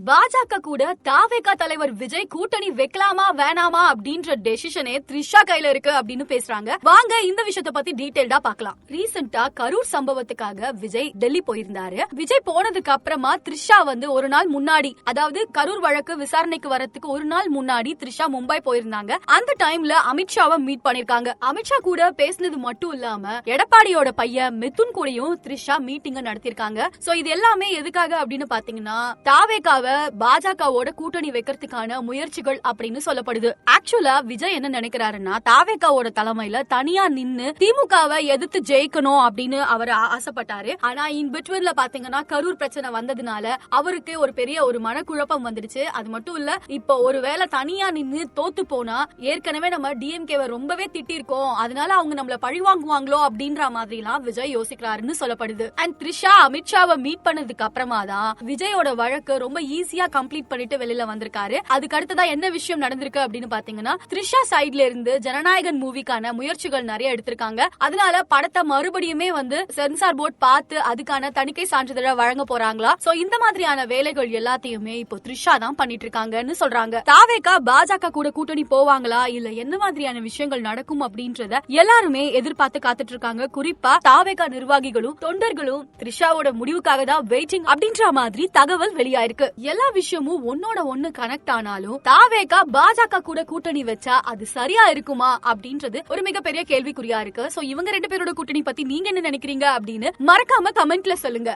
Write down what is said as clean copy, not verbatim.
பாஜக கூட தாவேகா தலைவர் விஜய் கூட்டணி வைக்கலாமா வேணாமா அப்படின்ற டெசிஷனே த்ரிஷா கையில இருக்கு அப்படின்னு பேசுறாங்க. வாங்க இந்த விஷயத்தை பத்தி டீடைல்டா பார்க்கலாம். ரீசெண்டா கரூர் சம்பவத்துக்காக விஜய் டெல்லி போயிருந்தாரு. விஜய் போனதுக்கு அப்புறமா த்ரிஷா ஒரு நாள் முன்னாடி, அதாவது கரூர் வழக்கு விசாரணைக்கு வரதுக்கு ஒரு நாள் முன்னாடி த்ரிஷா மும்பை போயிருந்தாங்க. அந்த டைம்ல அமித்ஷாவை மீட் பண்ணிருக்காங்க. அமித்ஷா கூட பேசினது மட்டும் இல்லாம எடப்பாடியோட பையன் மிதுன் கூடயும் த்ரிஷா மீட்டிங் நடத்திருக்காங்க. சோ இது எல்லாமே எதுக்காக அப்படின்னு பாத்தீங்கன்னா தாவேகாவை பாஜகவோட கூட்டணி வைக்கிறதுக்கான முயற்சிகள் அப்படின்னு சொல்லப்படுது. ஆக்சுவலா விஜய் என்ன நினைக்கிறாருன்னா தாவேகாவோட தலைமையில தனியா நின்னு திமுகவை எதிர்த்து ஜெயிக்கணும் அப்படின்னு அவர் ஆசைப்பட்டாரு. ஆனா இன் பிட்வீன்ல பாத்தீங்கன்னா கரூர் பிரச்சனை வந்ததுனால அவருக்கு ஒரு பெரிய ஒரு மனக்குழப்பம் வந்துடுச்சு. அது மட்டும் இல்ல, இப்போ ஒருவேளை தனியா நின்னு தோத்து போனா ஏற்கனவே நம்ம டிஎம்கேவை ரொம்பவே திட்டிருக்கோம், அதனால அவங்க நம்மள பழி வாங்குவாங்களோ அப்படின்ற மாதிரி எல்லாம் விஜய் யோசிக்கிறாருன்னு சொல்லப்படுது. அண்ட் த்ரிஷா அமித்ஷாவை மீட் பண்ணதுக்கு அப்புறமா தான் விஜயோட வழக்கு ரொம்ப ஈஸியா கம்ப்ளீட் பண்ணிட்டு வெளியில வந்திருக்காரு. அதுக்கு அடுத்ததா என்ன விஷயம் நடந்திருக்கு அப்படின்னு பாத்தீங்கன்னா த்ரிஷா சைட்ல இருந்து ஜனநாயகன் மூவிக்கான முயற்சிகள் நிறைய எடுத்திருக்காங்க. அதனால படத்தை மறுபடியுமே சென்சார் போர்ட் பார்த்து அதுக்கான தணிக்கை சான்றிதழை வழங்க போறாங்களா. சோ இந்த மாதிரியான வேலைகள் எல்லாத்தையுமே இப்போ த்ரிஷா தான் பண்ணிட்டு இருக்காங்கன்னு சொல்றாங்க. தாவேகா பாஜக கூட கூட்டணி போவாங்களா இல்ல என்ன மாதிரியான விஷயங்கள் நடக்கும் அப்படின்றத எல்லாருமே எதிர்பார்த்து காத்துட்டு இருக்காங்க. குறிப்பா தாவேகா நிர்வாகிகளும் தொண்டர்களும் த்ரிஷாவோட முடிவுக்காக தான் வெயிட்டிங் அப்படின்ற மாதிரி தகவல் வெளியாயிருக்கு. எல்லா விஷயமும் ஒன்னோட ஒண்ணு கனெக்ட் ஆனாலும் தாவேகா பாஜக கூட கூட்டணி வச்சா அது சரியா இருக்குமா அப்படின்றது ஒரு மிகப்பெரிய கேள்விக்குறியா இருக்கு. சோ இவங்க ரெண்டு பேரோட கூட்டணி பத்தி நீங்க என்ன நினைக்கிறீங்க அப்படின்னு மறக்காம கமெண்ட்ல சொல்லுங்க.